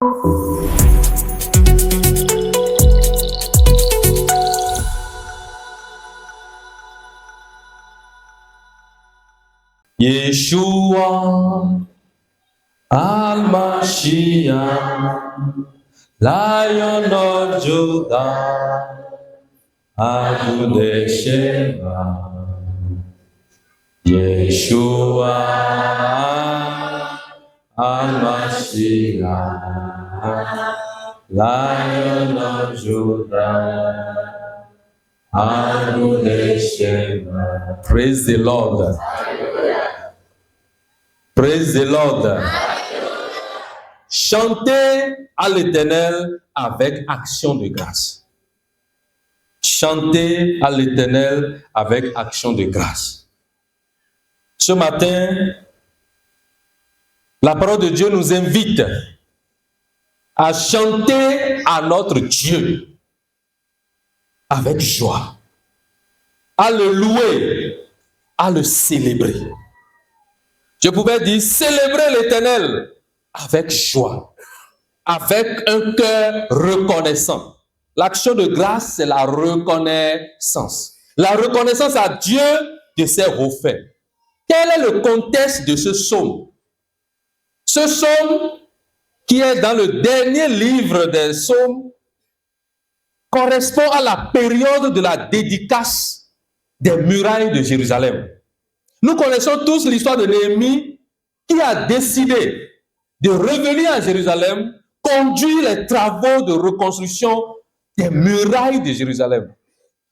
Yeshua Al-Mashiach, Lion of Judah, Adonai Shema. Yeshua Al-Mashiach, Lion of Judah, Adonai Shema. Praise the Lord. Praise the Lord. Chantez à l'Éternel avec action de grâce. Chantez à l'Éternel avec action de grâce. Ce matin, la parole de Dieu nous invite à chanter à notre Dieu avec joie, à le louer, à le célébrer. Je pouvais dire célébrer l'Éternel avec joie, avec un cœur reconnaissant. L'action de grâce, c'est la reconnaissance. La reconnaissance à Dieu de ses hauts faits. Quel est le contexte de ce psaume? Ce psaume, qui est dans le dernier livre des psaumes, correspond à la période de la dédicace des murailles de Jérusalem. Nous connaissons tous l'histoire de Néhémie qui a décidé de revenir à Jérusalem, conduire les travaux de reconstruction des murailles de Jérusalem.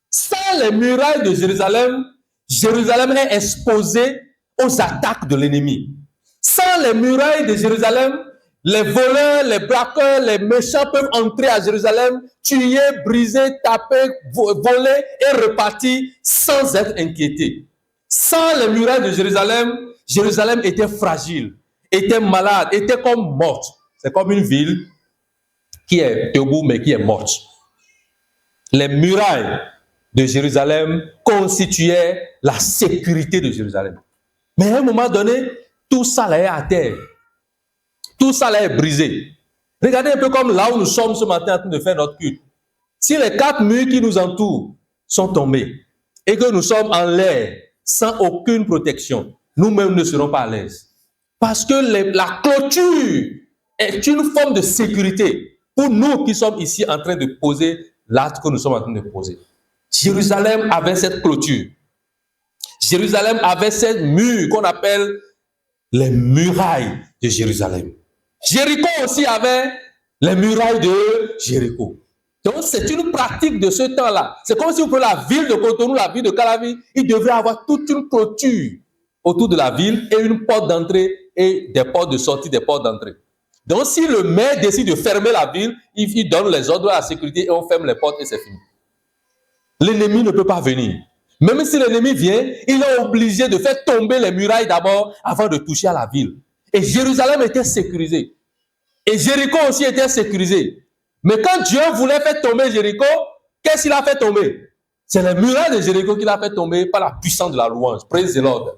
Sans les murailles de Jérusalem, Jérusalem est exposée aux attaques de l'ennemi. Sans les murailles de Jérusalem, les voleurs, les braqueurs, les méchants peuvent entrer à Jérusalem, tuer, briser, taper, voler et repartir sans être inquiétés. Sans les murailles de Jérusalem, Jérusalem était fragile, était malade, était comme morte. C'est comme une ville qui est debout mais qui est morte. Les murailles de Jérusalem constituaient la sécurité de Jérusalem. Mais à un moment donné, tout ça là est à terre. Tout ça là est brisé. Regardez un peu comme là où nous sommes ce matin en train de faire notre culte. Si les 4 murs qui nous entourent sont tombés et que nous sommes en l'air, sans aucune protection, nous-mêmes ne serons pas à l'aise. Parce que la clôture est une forme de sécurité pour nous qui sommes ici en train de poser l'acte que nous sommes en train de poser. Jérusalem avait cette clôture. Jérusalem avait cette mur qu'on appelle les murailles de Jérusalem. Jéricho aussi avait les murailles de Jéricho. Donc, c'est une pratique de ce temps-là. C'est comme si pour la ville de Cotonou, la ville de Calavi, il devrait avoir toute une clôture autour de la ville et une porte d'entrée et des portes de sortie, des portes d'entrée. Donc, si le maire décide de fermer la ville, il donne les ordres à la sécurité et on ferme les portes et c'est fini. L'ennemi ne peut pas venir. Même si l'ennemi vient, il est obligé de faire tomber les murailles d'abord avant de toucher à la ville. Et Jérusalem était sécurisée. Et Jéricho aussi était sécurisé. Mais quand Dieu voulait faire tomber Jéricho, qu'est-ce qu'il a fait tomber? C'est les murailles de Jéricho qu'il a fait tomber par la puissance de la louange. Praise the Lord.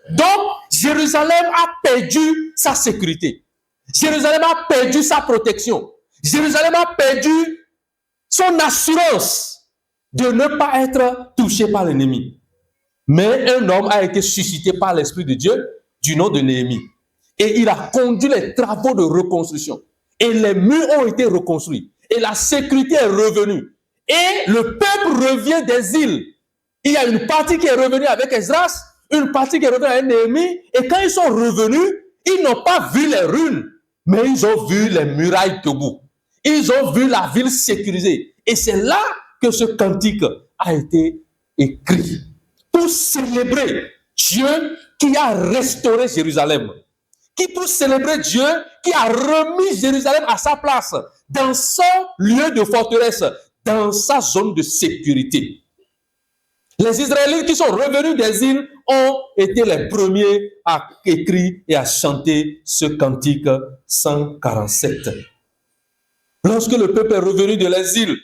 Donc, Jérusalem a perdu sa sécurité. Jérusalem a perdu sa protection. Jérusalem a perdu son assurance de ne pas être touché par l'ennemi. Mais un homme a été suscité par l'Esprit de Dieu du nom de Néhémie. Et il a conduit les travaux de reconstruction. Et les murs ont été reconstruits. Et la sécurité est revenue. Et le peuple revient des îles. Il y a une partie qui est revenue avec Esdras, une partie qui est revenue avec Néhémie. Et quand ils sont revenus, ils n'ont pas vu les ruines, mais ils ont vu les murailles debout. Ils ont vu la ville sécurisée. Et c'est là que ce cantique a été écrit. Pour célébrer Dieu qui a restauré Jérusalem. Pour célébrer Dieu qui a remis Jérusalem à sa place, dans son lieu de forteresse, dans sa zone de sécurité. Les Israélites qui sont revenus des îles ont été les premiers à écrire et à chanter ce cantique 147. Lorsque le peuple est revenu de l'exil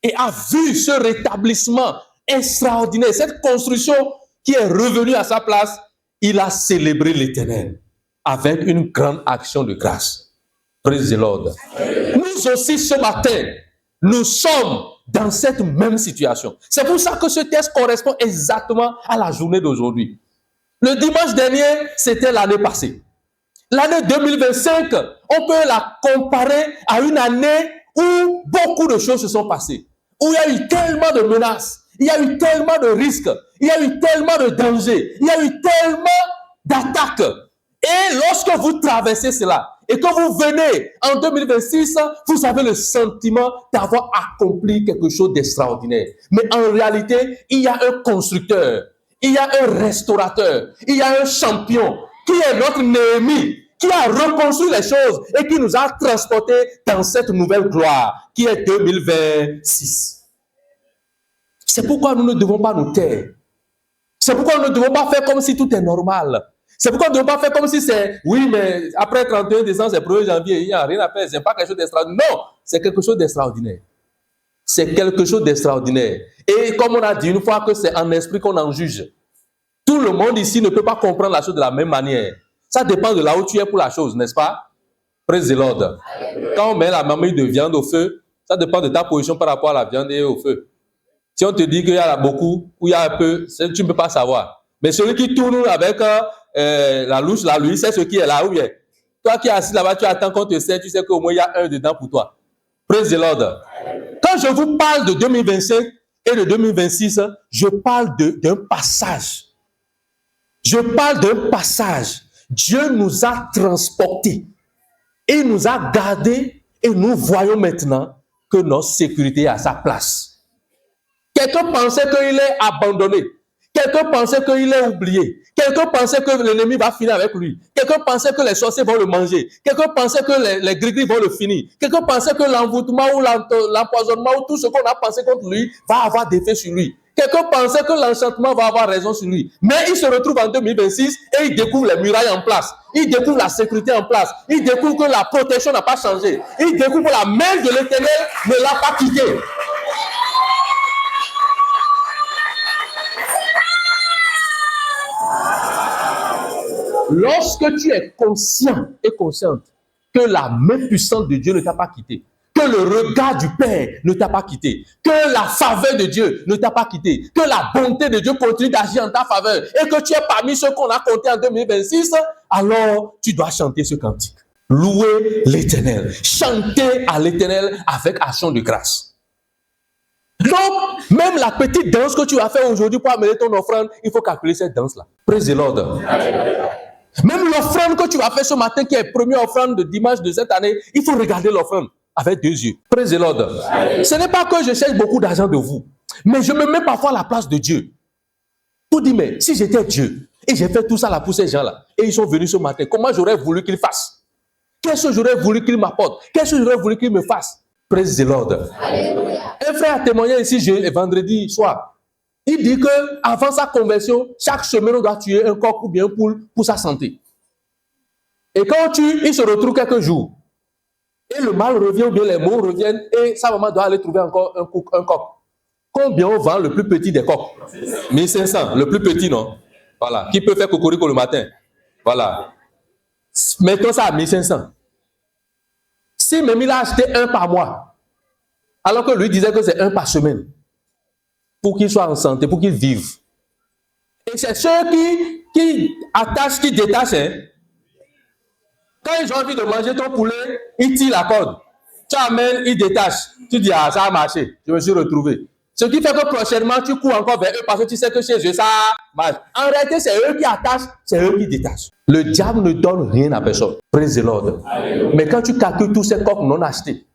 et a vu ce rétablissement extraordinaire, cette construction qui est revenue à sa place, il a célébré l'Éternel avec une grande action de grâce. Praise the Lord. Nous aussi, ce matin, nous sommes dans cette même situation. C'est pour ça que ce texte correspond exactement à la journée d'aujourd'hui. Le dimanche dernier, c'était l'année passée. L'année 2025, on peut la comparer à une année où beaucoup de choses se sont passées. Où il y a eu tellement de menaces, il y a eu tellement de risques, il y a eu tellement de dangers, il y a eu tellement d'attaques. Et lorsque vous traversez cela, et que vous venez en 2026, vous avez le sentiment d'avoir accompli quelque chose d'extraordinaire. Mais en réalité, il y a un constructeur, il y a un restaurateur, il y a un champion qui est notre Néhémie, qui a reconstruit les choses et qui nous a transportés dans cette nouvelle gloire qui est 2026. C'est pourquoi nous ne devons pas nous taire. C'est pourquoi nous ne devons pas faire comme si tout est normal. C'est pourquoi nous ne devons pas faire comme si c'est, oui, mais après 31 décembre, c'est 1er janvier, il n'y a rien à faire, ce n'est pas quelque chose d'extraordinaire. Non, c'est quelque chose d'extraordinaire. C'est quelque chose d'extraordinaire. Et comme on a dit une fois que c'est en esprit qu'on en juge. Tout le monde ici ne peut pas comprendre la chose de la même manière. Ça dépend de là où tu es pour la chose, n'est-ce pas? Praise the Lord. Quand on met la mamie de viande au feu, ça dépend de ta position par rapport à la viande et au feu. Si on te dit qu'il y a beaucoup ou il y a un peu, tu ne peux pas savoir. Mais celui qui tourne avec la louche, là, lui, c'est ce qui est là. Ou bien, toi qui es assis là-bas, tu attends qu'on te sert, tu sais qu'au moins il y a un dedans pour toi. Praise the Lord. Quand je vous parle de 2025 et de 2026, je parle d'un passage. Je parle d'un passage. Dieu nous a transportés et nous a gardés et nous voyons maintenant que notre sécurité est à sa place. Quelqu'un pensait qu'il est abandonné. Quelqu'un pensait qu'il est oublié. Quelqu'un pensait que l'ennemi va finir avec lui. Quelqu'un pensait que les sorciers vont le manger. Quelqu'un pensait que les gris-gris vont le finir. Quelqu'un pensait que l'envoûtement ou l'empoisonnement ou tout ce qu'on a pensé contre lui va avoir des effets sur lui. Quelqu'un pensait que l'enchantement va avoir raison sur lui. Mais il se retrouve en 2026 et il découvre les murailles en place. Il découvre la sécurité en place. Il découvre que la protection n'a pas changé. Il découvre que la main de l'Éternel ne l'a pas quitté. Lorsque tu es conscient et consciente que la main puissante de Dieu ne t'a pas quitté, que le regard du Père ne t'a pas quitté, que la faveur de Dieu ne t'a pas quitté, que la bonté de Dieu continue d'agir en ta faveur et que tu es parmi ceux qu'on a comptés en 2026, alors tu dois chanter ce cantique. Louer l'Éternel, chanter à l'Éternel avec action de grâce. Donc, même la petite danse que tu vas faire aujourd'hui pour amener ton offrande, il faut calculer cette danse-là. Praise the Lord. Même l'offrande que tu vas faire ce matin, qui est première offrande de dimanche de cette année, il faut regarder l'offrande avec 2 yeux. Praise the Lord. Ce n'est pas que je cherche beaucoup d'argent de vous, mais je me mets parfois à la place de Dieu. Pour dire, mais si j'étais Dieu, et j'ai fait tout ça là pour ces gens-là, et ils sont venus ce matin, comment j'aurais voulu qu'ils fassent? Qu'est-ce que j'aurais voulu qu'ils m'apportent? Qu'est-ce que j'aurais voulu qu'ils me fassent? Praise the Lord. Alléluia. Un frère a témoigné ici vendredi soir. Il dit qu'avant sa conversion, chaque semaine, on doit tuer un coq ou bien un poule pour sa santé. Et quand on tue, il se retrouve quelques jours. Et le mâle revient, ou bien les maux reviennent, et sa maman doit aller trouver encore un coq. Combien on vend le plus petit des coqs? 1500, le plus petit, non? Voilà. Qui peut faire cocorico le matin? Voilà. Mettons ça à 1500. Si même il a acheté un par mois, alors que lui disait que c'est un par semaine, pour qu'il soit en santé, pour qu'il vive. Et c'est ceux qui attachent, qui détachent. Hein. Quand ils ont envie de manger ton poulet, ils tirent la corde. Tu amènes, ils détachent. Tu dis, ah, ça a marché, je me suis retrouvé. Ce qui fait que prochainement, tu cours encore vers eux parce que tu sais que chez eux, ça marche. En réalité, c'est eux qui attachent, c'est eux qui détachent. Le diable ne donne rien à personne. Praise the Lord. Mais quand tu calcules tous ces coqs non achetés,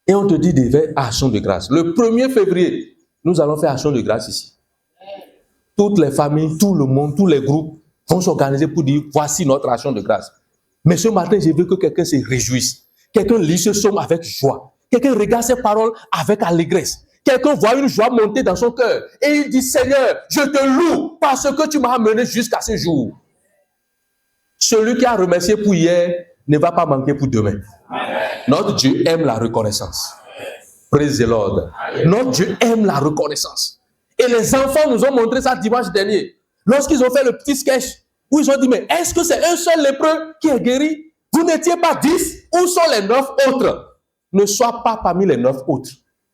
et on te dit de faire action de grâce. Le 1er février, nous allons faire action de grâce ici. Toutes les familles, tout le monde, tous les groupes vont s'organiser pour dire voici notre action de grâce. Mais ce matin, je veux que quelqu'un se réjouisse. Quelqu'un lit ce psaume avec joie. Quelqu'un regarde ces paroles avec allégresse. Quelqu'un voit une joie monter dans son cœur. Et il dit, Seigneur, je te loue parce que tu m'as amené jusqu'à ce jour. Celui qui a remercié pour hier ne va pas manquer pour demain. Notre Dieu aime la reconnaissance. Praise the Lord. Notre Dieu aime la reconnaissance. Et les enfants nous ont montré ça dimanche dernier. Lorsqu'ils ont fait le petit sketch, où ils ont dit, mais est-ce que c'est un seul lépreux qui est guéri? Vous Vous n'étiez pas 10, où sont les 9 autres? Ne sois pas parmi les 9 autres.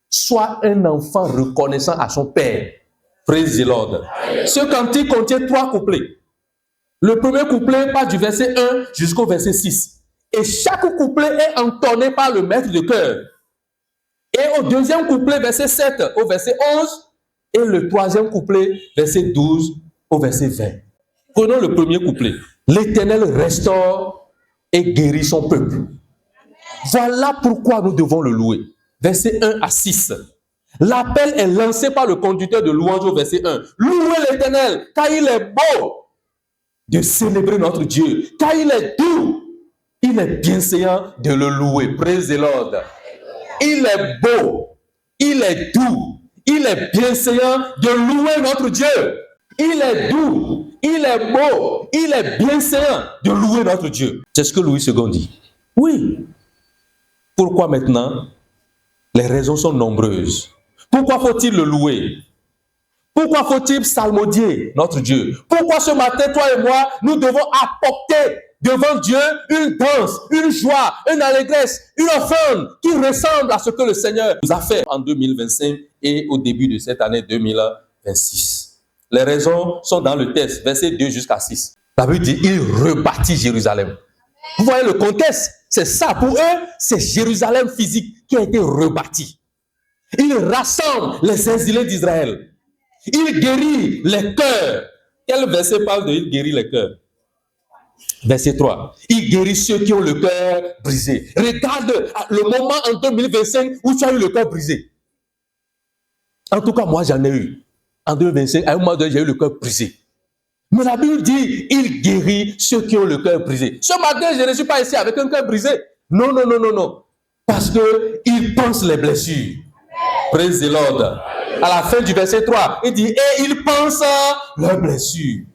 Sois un enfant reconnaissant à son père. Praise the Lord. Ce cantique contient 3 couplets. Le premier couplet part du verset 1 jusqu'au verset 6. Et chaque couplet est entonné par le maître de chœur. Et au deuxième couplet, verset 7 au verset 11. Et le troisième couplet, verset 12 au verset 20. Prenons le premier couplet. L'Éternel restaure et guérit son peuple. Voilà pourquoi nous devons le louer. Verset 1 à 6. L'appel est lancé par le conducteur de louange au verset 1. Louez l'Éternel, car il est beau de célébrer notre Dieu, car il est doux, il est bienséant de le louer. Praise the Lord. Il est beau, il est doux, il est bienséant de louer notre Dieu. Il est doux, il est beau, il est bienséant de louer notre Dieu. C'est ce que Louis II dit. Oui. Pourquoi maintenant? Les raisons sont nombreuses. Pourquoi faut-il le louer? Pourquoi faut-il psalmodier notre Dieu? Pourquoi ce matin, toi et moi, nous devons apporter devant Dieu une danse, une joie, une allégresse, une offrande qui ressemble à ce que le Seigneur nous a fait en 2025 et au début de cette année 2026. Les raisons sont dans le texte, verset 2 jusqu'à 6. La Bible dit, il rebâtit Jérusalem. Vous voyez le contexte? C'est ça. Pour eux, c'est Jérusalem physique qui a été rebâti. Il rassemble les exilés d'Israël. Il guérit les cœurs. Quel verset parle de il guérit les cœurs? Verset 3. Il guérit ceux qui ont le cœur brisé. Regarde le moment en 2025 où tu as eu le cœur brisé. En tout cas, moi j'en ai eu. En 2025, à un moment donné, j'ai eu le cœur brisé. Mais la Bible dit, il guérit ceux qui ont le cœur brisé. Ce matin, je ne suis pas ici avec un cœur brisé. Non, non, non, non, non. Parce qu'il pense les blessures. Praise the Lord. À la fin du verset 3, il dit, et il pense leurs blessures.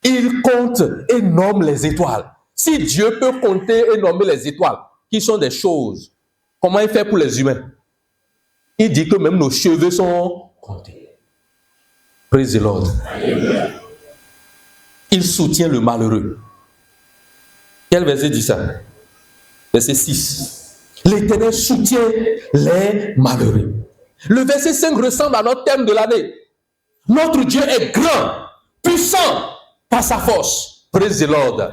Il compte et nomme les étoiles. Si Dieu peut compter et nommer les étoiles, qui sont des choses, comment il fait pour les humains? Il dit que même nos cheveux sont comptés. Praise the Lord. Il soutient le malheureux. Quel verset dit ça? Verset 6. L'Éternel soutient les malheureux. Le verset 5 ressemble à notre thème de l'année. Notre Dieu est grand, puissant par sa force. Praise the Lord.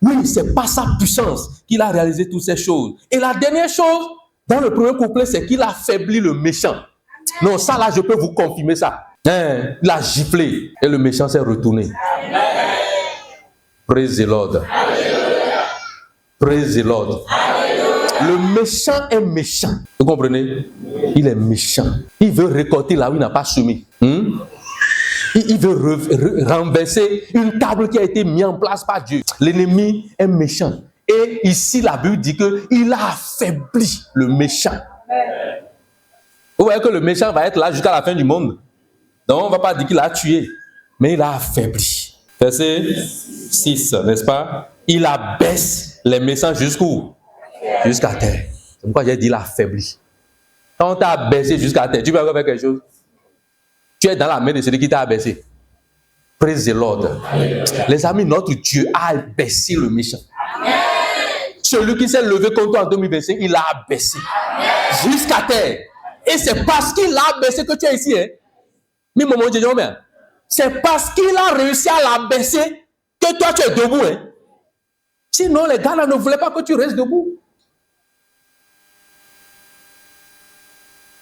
Oui, c'est par sa puissance qu'il a réalisé toutes ces choses. Et la dernière chose, dans le premier couplet, c'est qu'il a affaibli le méchant. Non, ça là, je peux vous confirmer ça. Il a giflé et le méchant s'est retourné. Praise the Lord. Praise the Lord. Le méchant est méchant. Vous comprenez? Il est méchant. Il veut récolter là où il n'a pas semé. Il veut renverser une table qui a été mise en place par Dieu. L'ennemi est méchant. Et ici, la Bible dit qu'il a affaibli le méchant. Vous voyez que le méchant va être là jusqu'à la fin du monde. Donc, on ne va pas dire qu'il a tué, mais il a affaibli. Verset 6, n'est-ce pas? Il abaisse les méchants jusqu'où? Jusqu'à terre. C'est pourquoi j'ai dit il a affaibli. Quand on t'a abaissé jusqu'à terre, tu peux faire quelque chose? Tu es dans la main de celui qui t'a abaissé. Praise the Lord. Les amis, notre Dieu a abaissé le méchant. Celui qui s'est levé contre toi en 2025, il l'a abaissé. Jusqu'à terre. Et c'est parce qu'il l'a abaissé que tu es ici. Hein? C'est parce qu'il a réussi à l'abaisser que toi tu es debout. Hein? Sinon, les gars là ne voulaient pas que tu restes debout.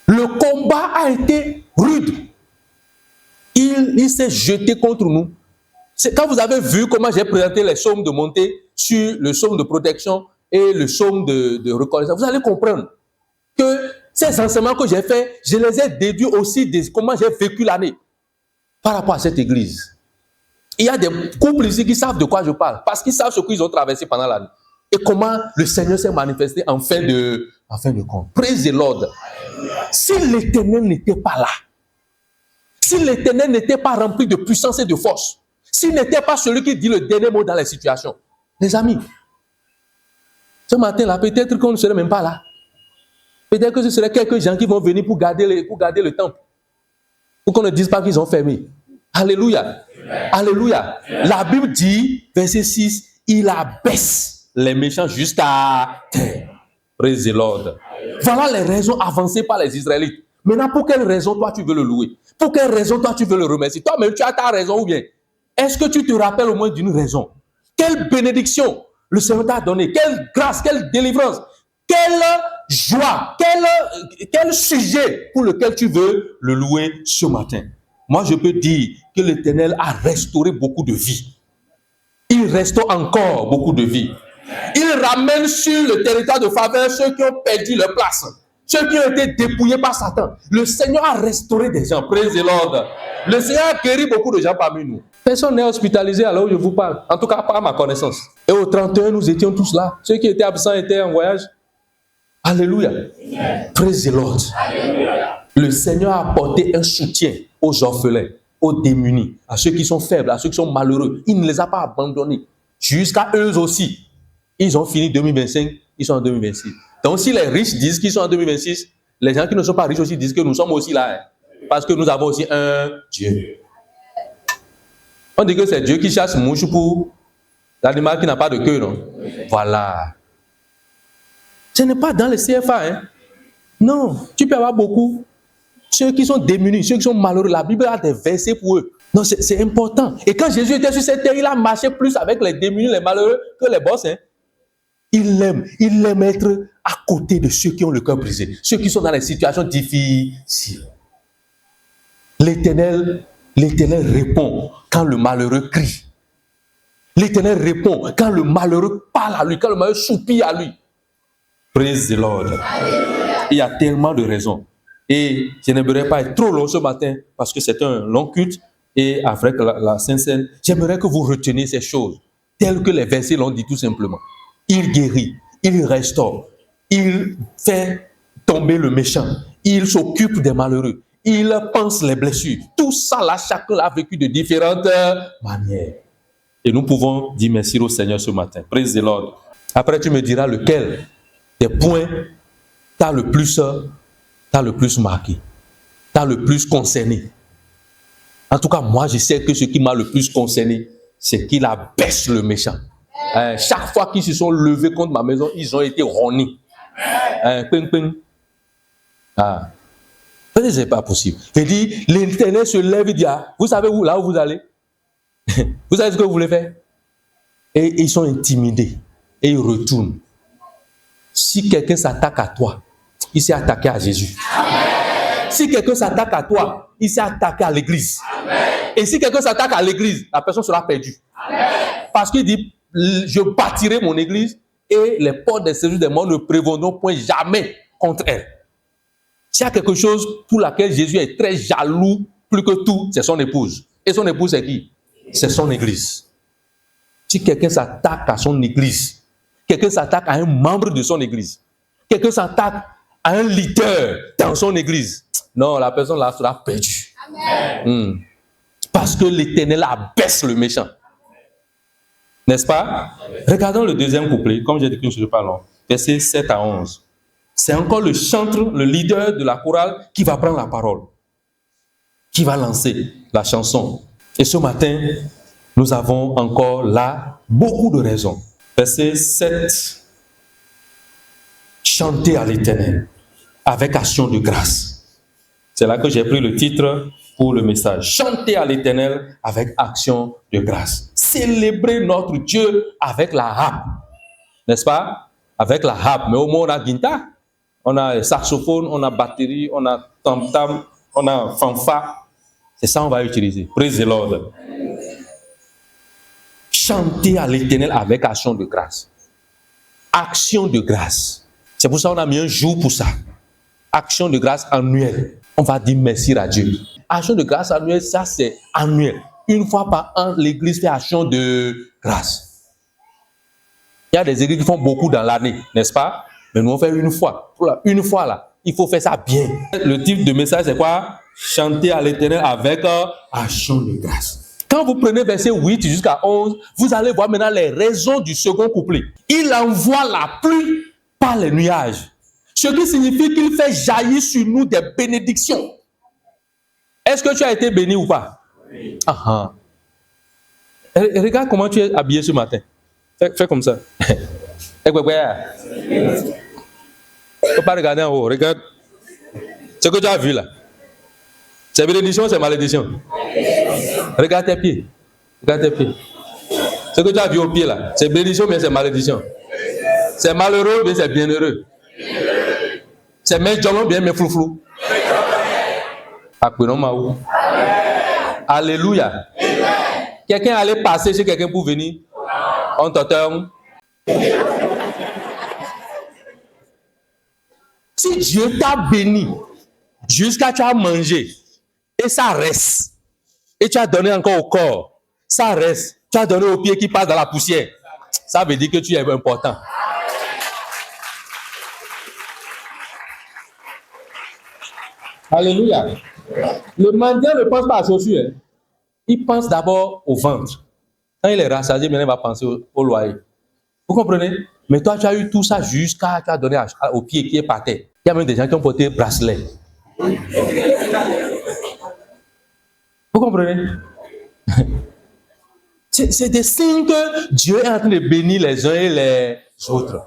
Le combat a été rude. Il s'est jeté contre nous. C'est quand vous avez vu comment j'ai présenté les psaumes de montée sur le psaume de protection et le psaume de reconnaissance, vous allez comprendre que ces enseignements que j'ai faits, je les ai déduits aussi de comment j'ai vécu l'année par rapport à cette église. Il y a des couples ici qui savent de quoi je parle, parce qu'ils savent ce qu'ils ont traversé pendant l'année et comment le Seigneur s'est manifesté en fin de compte. Praise the Lord. Si l'Éternel n'était pas là, si l'Éternel n'était pas rempli de puissance et de force, s'il n'était pas celui qui dit le dernier mot dans les situations, les amis, ce matin-là, peut-être qu'on ne serait même pas là. Peut-être que ce serait quelques gens qui vont venir pour garder le temple. Pour qu'on ne dise pas qu'ils ont fermé. Alléluia. Alléluia. La Bible dit, verset 6, il abaisse les méchants jusqu'à terre. Praise the Lord. Voilà les raisons avancées par les Israélites. Maintenant, pour quelle raison toi tu veux le louer? Pour quelle raison toi tu veux le remercier? Toi-même tu as ta raison ou bien? Est-ce que tu te rappelles au moins d'une raison? Quelle bénédiction le Seigneur t'a donné? Quelle grâce, quelle délivrance, quelle joie, quel sujet pour lequel tu veux le louer ce matin? Moi, je peux dire que l'Éternel a restauré beaucoup de vies. Il restaure encore beaucoup de vies. Il ramène sur le territoire de faveur ceux qui ont perdu leur place, ceux qui ont été dépouillés par Satan. Le Seigneur a restauré des gens. Praise the Lord. Le Seigneur a guéri beaucoup de gens parmi nous. Personne n'est hospitalisé alors je vous parle. En tout cas, pas à ma connaissance. Et au 31, nous étions tous là. Ceux qui étaient absents étaient en voyage. Alléluia. Praise the Lord. Alléluia. Le Seigneur a apporté un soutien aux orphelins, aux démunis, à ceux qui sont faibles, à ceux qui sont malheureux. Il ne les a pas abandonnés. Jusqu'à eux aussi. Ils ont fini 2025, ils sont en 2026. Donc si les riches disent qu'ils sont en 2026, les gens qui ne sont pas riches aussi disent que nous sommes aussi là. Parce que nous avons aussi un Dieu. On dit que c'est Dieu qui chasse mouche pour l'animal qui n'a pas de queue, non? Voilà. Ce n'est pas dans le CFA, hein? Non, tu peux avoir beaucoup. Ceux qui sont démunis, ceux qui sont malheureux, la Bible a des versets pour eux. Non, c'est important. Et quand Jésus était sur cette terre, il a marché plus avec les démunis, les malheureux que les boss, hein? Il aime être à côté de ceux qui ont le cœur brisé, ceux qui sont dans des situations difficiles. L'Éternel répond quand le malheureux crie. L'Éternel répond quand le malheureux parle à lui, quand le malheureux soupire à lui. Praise the Lord. Alléluia. Il y a tellement de raisons. Et je n'aimerais pas être trop long ce matin parce que c'est un long culte et avec la Sainte Seine, j'aimerais que vous reteniez ces choses telles que les versets l'ont dit tout simplement. Il guérit, il restaure, il fait tomber le méchant, il s'occupe des malheureux, il pense les blessures. Tout ça là, chacun l'a vécu de différentes manières. Et nous pouvons dire merci au Seigneur ce matin. Praise the Lord. Après, tu me diras lequel des points t'as le plus marqué, t'as le plus concerné. En tout cas, moi, je sais que ce qui m'a le plus concerné, c'est qu'il abaisse le méchant. Chaque fois qu'ils se sont levés contre ma maison, ils ont été rognés. Ping, ping. C'est pas possible. Il dit, l'Éternel se lève et dit, vous savez où, là où vous allez? Vous savez ce que vous voulez faire? Et ils sont intimidés. Et ils retournent. Si quelqu'un s'attaque à toi, il s'est attaqué à Jésus. Amen. Si quelqu'un s'attaque à toi, il s'est attaqué à l'église. Amen. Et si quelqu'un s'attaque à l'église, la personne sera perdue. Amen. Parce qu'il dit, je bâtirai mon église et les portes des services des morts ne prévaudront point jamais contre elle. S'il y a quelque chose pour laquelle Jésus est très jaloux, plus que tout, c'est son épouse. Et son épouse, c'est qui? C'est son église. Si quelqu'un s'attaque à son église, quelqu'un s'attaque à un membre de son église, quelqu'un s'attaque à un leader dans son église, non, la personne là sera perdue. Parce que l'Éternel abaisse le méchant. N'est-ce pas? Regardons le deuxième couplet, comme j'ai dit que je ne parle long, versets 7 à 11. C'est encore le chantre, le leader de la chorale qui va prendre la parole, qui va lancer la chanson. Et ce matin, nous avons encore là beaucoup de raisons. Verset 7. Chantez à l'Éternel avec action de grâce. C'est là que j'ai pris le titre pour le message. Chantez à l'Éternel avec action de grâce. Célébrez notre Dieu avec la harpe. N'est-ce pas? Avec la harpe. Mais au moins on a guitare, on a saxophone, on a batterie, on a tam-tam, on a fanfare. C'est ça qu'on va utiliser. Praise the Lord. Chantez à l'Éternel avec action de grâce. Action de grâce. C'est pour ça qu'on a mis un jour pour ça. Action de grâce annuelle. On va dire merci à Dieu. Action de grâce annuelle, ça c'est annuel. Une fois par an, l'église fait action de grâce. Il y a des églises qui font beaucoup dans l'année, n'est-ce pas? Mais nous on fait une fois. Une fois là, il faut faire ça bien. Le type de message c'est quoi? Chanter à l'Éternel avec action de grâce. Quand vous prenez verset 8 jusqu'à 11, vous allez voir maintenant les raisons du second couplet. Il envoie la pluie par les nuages. Ce qui signifie qu'il fait jaillir sur nous des bénédictions. Est-ce que tu as été béni ou pas? Oui. Regarde comment tu es habillé ce matin. Fais comme ça. Il ne faut pas regarder en haut. Regarde. Ce que tu as vu là. C'est bénédiction, c'est malédiction. Regarde tes pieds. Regarde tes pieds. Ce que tu as vu au pied là, c'est bénédiction, mais c'est malédiction. C'est malheureux, mais c'est bienheureux. C'est mais jolon, bien, mais flou. Alléluia. Quelqu'un allait passer chez quelqu'un pour venir. On t'entend. Si Dieu t'a béni jusqu'à tu as mangé et ça reste, et tu as donné encore au corps, ça reste, tu as donné aux pieds qui passent dans la poussière, ça veut dire que tu es important. Alléluia. Le mendiant ne pense pas à chaussures. Hein. Il pense d'abord au ventre. Quand il est rassasié, maintenant il va penser au loyer. Vous comprenez? Mais toi, tu as eu tout ça jusqu'à tu as donné au pied qui est par terre. Il y a même des gens qui ont porté bracelet. Vous comprenez? C'est des signes que Dieu est en train de bénir les uns et les autres.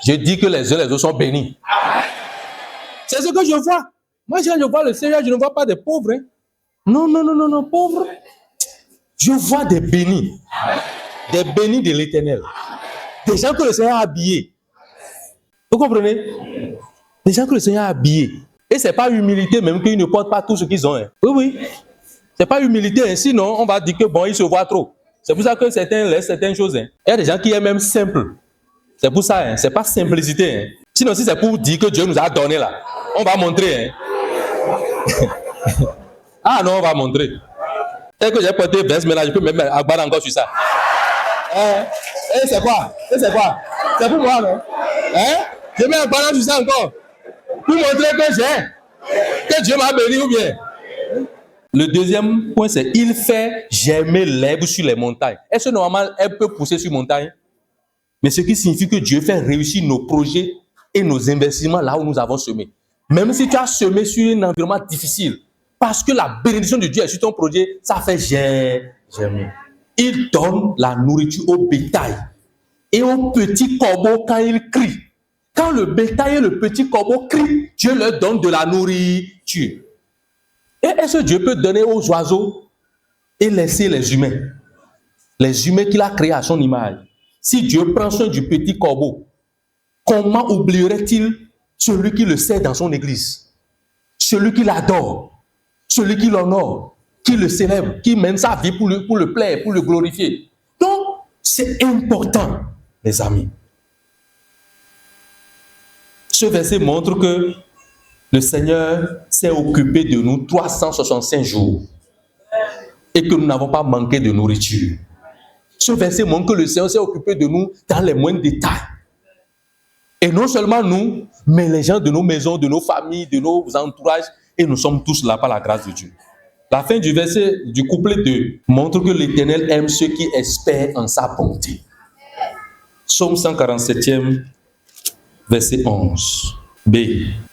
Je dis que les uns et les autres sont bénis. C'est ce que je vois. Moi, quand je vois le Seigneur, je ne vois pas des pauvres. Hein. Non, pauvres. Je vois des bénis. Des bénis de l'Éternel. Des gens que le Seigneur a habillés. Vous comprenez? Des gens que le Seigneur a habillés. Et ce n'est pas humilité même qu'ils ne portent pas tout ce qu'ils ont. Hein. Oui. Ce n'est pas humilité. Hein. Sinon, on va dire que bon, ils se voient trop. C'est pour ça que certains laissent certaines choses. Hein. Il y a des gens qui aiment même simple. C'est pour ça. Hein. Ce n'est pas simplicité. Hein. Sinon, si c'est pour dire que Dieu nous a donné là, on va montrer. Hein. Ah non, on va montrer. Dès que j'ai porté veste, mais là, je peux même abattre encore sur ça. C'est quoi? C'est pour moi, non? Hein? Je mets un ballon sur ça encore. Pour montrer que Dieu m'a béni ou bien. Le deuxième point, c'est il fait germer l'herbe sur les montagnes. Est-ce que normalement, elle peut pousser sur montagne? Mais ce qui signifie que Dieu fait réussir nos projets et nos investissements là où nous avons semé. Même si tu as semé sur un environnement difficile, parce que la bénédiction de Dieu est sur ton projet, ça fait germer. Il donne la nourriture au bétail et aux petits corbeaux quand ils crient. Quand le bétail et le petit corbeau crient, Dieu leur donne de la nourriture. Et est-ce que Dieu peut donner aux oiseaux et laisser les humains? Les humains qu'il a créés à son image. Si Dieu prend soin du petit corbeau, comment oublierait-il celui qui le sert dans son église? Celui qui l'adore, celui qui l'honore, qui le célèbre, qui mène sa vie pour le plaire, pour le glorifier. Donc, c'est important, les amis. Ce verset montre que le Seigneur s'est occupé de nous 365 jours et que nous n'avons pas manqué de nourriture. Ce verset montre que le Seigneur s'est occupé de nous dans les moindres détails. Et non seulement nous, mais les gens de nos maisons, de nos familles, de nos entourages, et nous sommes tous là par la grâce de Dieu. La fin du verset du couplet 2 montre que l'Éternel aime ceux qui espèrent en sa bonté. Psaume 147e, verset 11. B.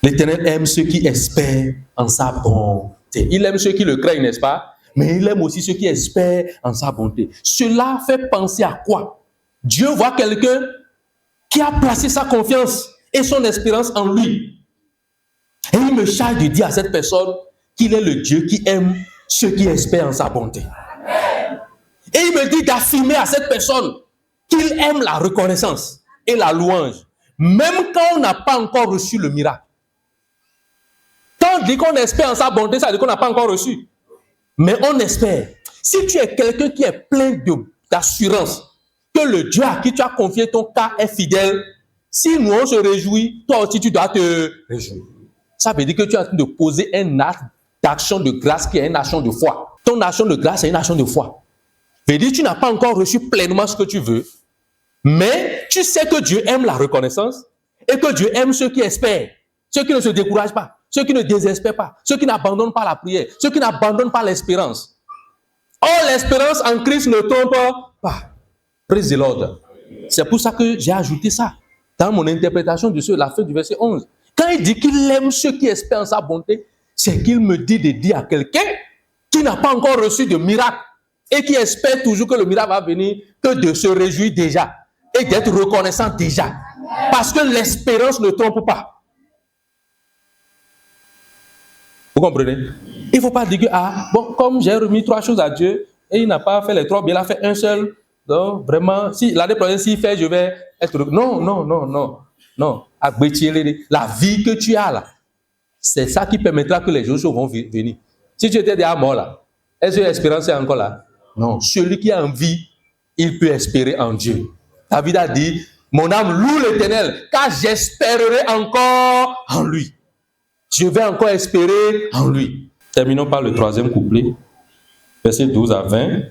L'Éternel aime ceux qui espèrent en sa bonté. Il aime ceux qui le craignent, n'est-ce pas? Mais il aime aussi ceux qui espèrent en sa bonté. Cela fait penser à quoi? Dieu voit quelqu'un qui a placé sa confiance et son espérance en lui. Et il me charge de dire à cette personne qu'il est le Dieu qui aime ceux qui espèrent en sa bonté. Et il me dit d'affirmer à cette personne qu'il aime la reconnaissance et la louange, même quand on n'a pas encore reçu le miracle. Quand on dit qu'on espère en sa bonté, ça veut dire qu'on n'a pas encore reçu. Mais on espère. Si tu es quelqu'un qui est plein d'assurance que le Dieu à qui tu as confié ton cas est fidèle, si nous on se réjouit, toi aussi tu dois te réjouir. Ça veut dire que tu es en train de poser un acte d'action de grâce qui est une action de foi. Ton action de grâce est une action de foi. Ça veut dire que tu n'as pas encore reçu pleinement ce que tu veux, mais tu sais que Dieu aime la reconnaissance et que Dieu aime ceux qui espèrent, ceux qui ne se découragent pas, ceux qui ne désespèrent pas, ceux qui n'abandonnent pas la prière, ceux qui n'abandonnent pas l'espérance. Or, l'espérance en Christ ne tombe pas. Praise the Lord. C'est pour ça que j'ai ajouté ça dans mon interprétation de la fin du verset 11. Quand il dit qu'il aime ceux qui espèrent en sa bonté, c'est qu'il me dit de dire à quelqu'un qui n'a pas encore reçu de miracle et qui espère toujours que le miracle va venir, que de se réjouir déjà et d'être reconnaissant déjà. Parce que l'espérance ne trompe pas. Vous comprenez? Il ne faut pas dire que, comme j'ai remis 3 choses à Dieu, et il n'a pas fait les 3, mais il a fait un seul. Donc, vraiment, si l'année prochaine, s'il fait, je vais être... Non. La vie que tu as là, c'est ça qui permettra que les choses vont venir. Si tu étais déjà mort là, est-ce que l'espérance est encore là? Non. Celui qui a envie, il peut espérer en Dieu. David a dit, mon âme loue l'Éternel, car j'espérerai encore en lui. Je vais encore espérer en lui. Terminons par le 3e couplet, verset 12 à 20.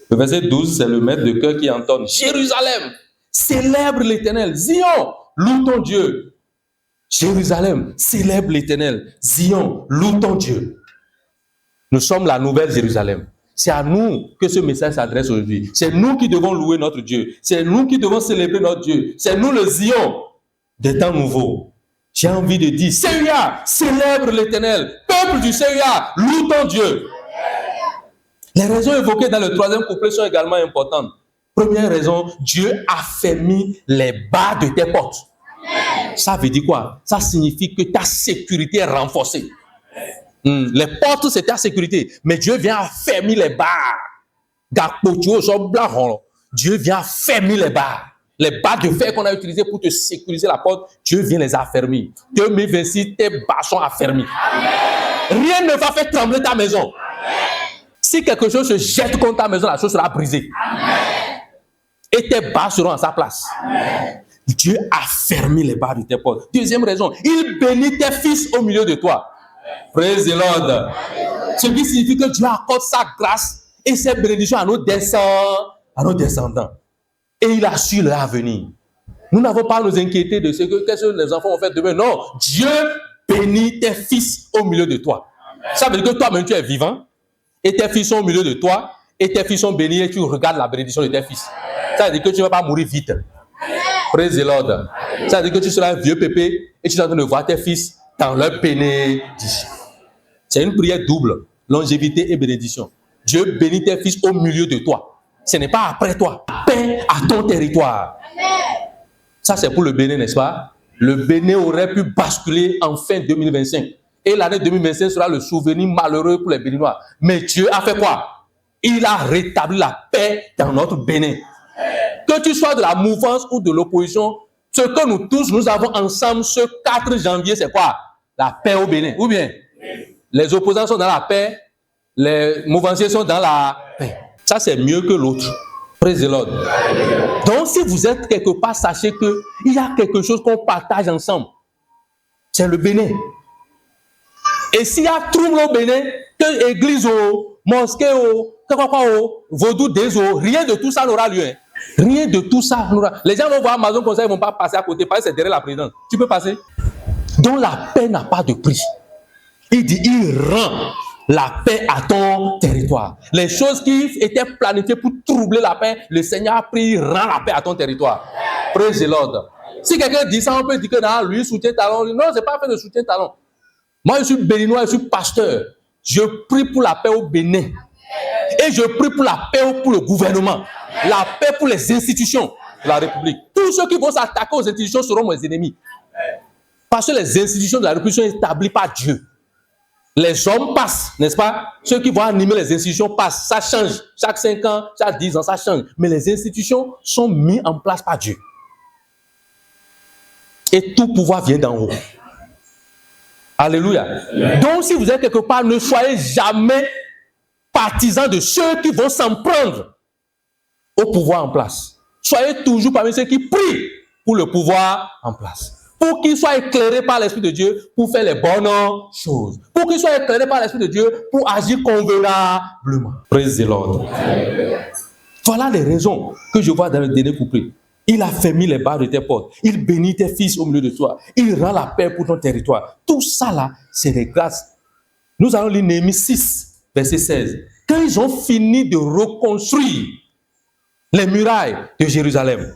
Le verset 12, c'est le maître de chœur qui entonne. Jérusalem, célèbre l'Éternel. Zion, loue ton Dieu. Jérusalem, célèbre l'Éternel. Zion, loue ton Dieu. Nous sommes la nouvelle Jérusalem. C'est à nous que ce message s'adresse aujourd'hui. C'est nous qui devons louer notre Dieu. C'est nous qui devons célébrer notre Dieu. C'est nous le Zion des temps nouveaux. J'ai envie de dire, Seigneur, célèbre l'Éternel. Peuple du Seigneur, loue ton Dieu. Les raisons évoquées dans le 3e couplet sont également importantes. Première raison, Dieu a fermé les barres de tes portes. Ça veut dire quoi? Ça signifie que ta sécurité est renforcée. Les portes, c'est ta sécurité. Mais Dieu vient fermer les barres. Dieu vient fermer les barres. Les barres de fer qu'on a utilisées pour te sécuriser la porte, Dieu vient les affermir. 2026, tes barres sont affermies. Rien ne va faire trembler ta maison. Si quelque chose se jette contre ta maison, la chose sera brisée. Et tes barres seront à sa place. Dieu a fermé les barres de tes portes. Deuxième raison, il bénit tes fils au milieu de toi. Praise the Lord. Ce qui signifie que Dieu accorde sa grâce et ses bénédictions à nos descendants. Et il assure leur avenir. Nous n'avons pas à nous inquiéter de ce que qu'est-ce que les enfants vont faire demain. Non, Dieu bénit tes fils au milieu de toi. Ça veut dire que toi-même tu es vivant et tes fils sont au milieu de toi et tes fils sont bénis et tu regardes la bénédiction de tes fils. Ça veut dire que tu ne vas pas mourir vite. Praise the Lord. Ça veut dire que tu seras un vieux pépé et tu es en train de voir tes fils dans leur bénédiction. C'est une prière double, longévité et bénédiction. Dieu bénit tes fils au milieu de toi. Ce n'est pas après toi. Paix à ton territoire. Ça, c'est pour le Bénin, n'est-ce pas? Le Bénin aurait pu basculer en fin 2025. Et l'année 2025 sera le souvenir malheureux pour les Béninois. Mais Dieu a fait quoi? Il a rétabli la paix dans notre Bénin. Que tu sois de la mouvance ou de l'opposition, ce que nous tous, nous avons ensemble ce 4 janvier, c'est quoi? La paix au Bénin. Ou bien, les opposants sont dans la paix, les mouvanciers sont dans la paix. Ça, c'est mieux que l'autre. Praise the Lord. Donc, si vous êtes quelque part, sachez qu'il y a quelque chose qu'on partage ensemble. C'est le Bénin. Et s'il y a trouble au Bénin, que église, mosquée, vaudou, déso, rien de tout ça n'aura lieu. Hein. Rien de tout ça n'aura. Les gens vont voir Amazon comme ça, ils ne vont pas passer à côté, parce que c'est derrière la présidence. Tu peux passer. Donc, la paix n'a pas de prix. Il dit, il rend la paix à ton territoire. Les choses qui étaient planifiées pour troubler la paix, le Seigneur a pris, il rend la paix à ton territoire. Praise the Lord. Si quelqu'un dit ça, on peut dire que non, lui, soutien talon. Non, ce n'est pas fait de soutien talon. Moi, je suis béninois, je suis pasteur. Je prie pour la paix au Bénin. Et je prie pour la paix pour le gouvernement. La paix pour les institutions de la République. Tous ceux qui vont s'attaquer aux institutions seront mes ennemis. Parce que les institutions de la République sont établies par Dieu. Les hommes passent, n'est-ce pas? Ceux qui vont animer les institutions passent. Ça change. Chaque 5 ans, chaque 10 ans, ça change. Mais les institutions sont mises en place par Dieu. Et tout pouvoir vient d'en haut. Alléluia. Donc, si vous êtes quelque part, ne soyez jamais partisans de ceux qui vont s'en prendre au pouvoir en place. Soyez toujours parmi ceux qui prient pour le pouvoir en place. Pour qu'ils soient éclairés par l'Esprit de Dieu pour faire les bonnes choses. Pour qu'ils soient éclairés par l'Esprit de Dieu pour agir convenablement. Praise the Lord. Voilà les raisons que je vois dans le dernier couplet. Il a fermé les barres de tes portes. Il bénit tes fils au milieu de toi. Il rend la paix pour ton territoire. Tout ça là, c'est des grâces. Nous allons lire Néhémie 6, verset 16. Quand ils ont fini de reconstruire les murailles de Jérusalem,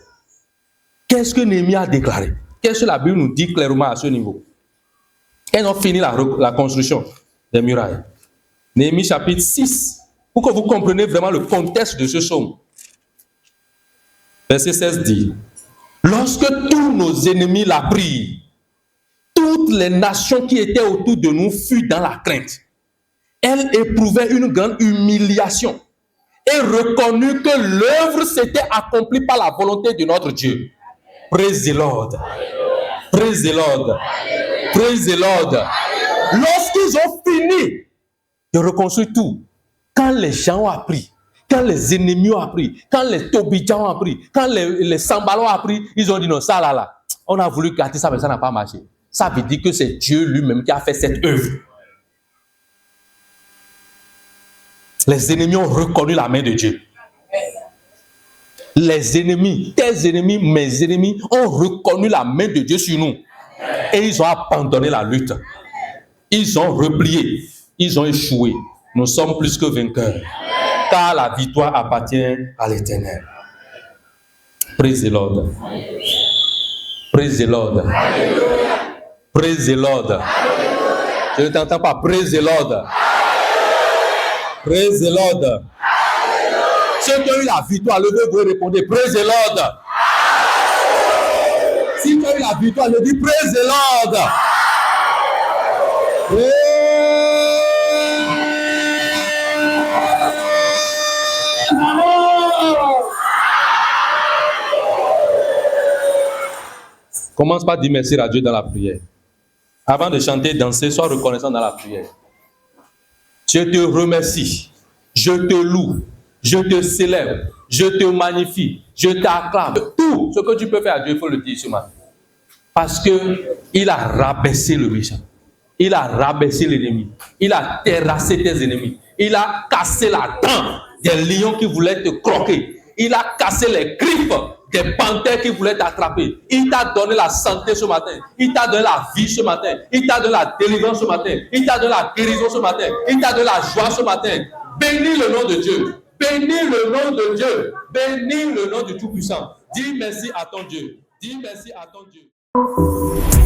qu'est-ce que Néhémie a déclaré? Qu'est-ce que la Bible nous dit clairement à ce niveau? Quand ils ont fini la construction des murailles. Néhémie chapitre 6, pour que vous compreniez vraiment le contexte de ce psaume. Verset 16 dit, Lorsque tous nos ennemis la prirent, toutes les nations qui étaient autour de nous furent dans la crainte. Elle éprouvait une grande humiliation et reconnut que l'œuvre s'était accomplie par la volonté de notre Dieu. Praise the Lord. Praise the Lord. Praise the Lord. Lorsqu'ils ont fini de reconstruire tout, quand les gens ont appris, quand les ennemis ont appris, quand les Tobidjans ont appris, quand les Sambalas ont appris, ils ont dit non, ça là, on a voulu gâter ça, mais ça n'a pas marché. Ça veut dire que c'est Dieu lui-même qui a fait cette œuvre. Les ennemis ont reconnu la main de Dieu. Les ennemis, tes ennemis, mes ennemis ont reconnu la main de Dieu sur nous. Et ils ont abandonné la lutte. Ils ont replié. Ils ont échoué. Nous sommes plus que vainqueurs. Car la victoire appartient à l'Éternel. Praise the Lord. Praise the Lord. Praise the Lord. Je ne t'entends pas. Praise the Lord. Praise the Lord. Ceux qui ont eu la victoire, levez-vous et répondez Praise the Lord. Si tu as eu la victoire, le dis Praise the Lord. Commence par dire merci à Dieu dans la prière. Avant de chanter, danser, sois reconnaissant dans la prière. Je te remercie, je te loue, je te célèbre, je te magnifie, je t'acclame. Tout ce que tu peux faire à Dieu, il faut le dire ce matin. Parce qu'il a rabaissé le méchant, il a rabaissé l'ennemi, il a terrassé tes ennemis, il a cassé la dent des lions qui voulaient te croquer, il a cassé les griffes des panthères qui voulaient t'attraper. Il t'a donné la santé ce matin. Il t'a donné la vie ce matin. Il t'a donné la délivrance ce matin. Il t'a donné la guérison ce matin. Il t'a donné la joie ce matin. Bénis le nom de Dieu. Bénis le nom de Dieu. Bénis le nom du Tout-Puissant. Dis merci à ton Dieu. Dis merci à ton Dieu.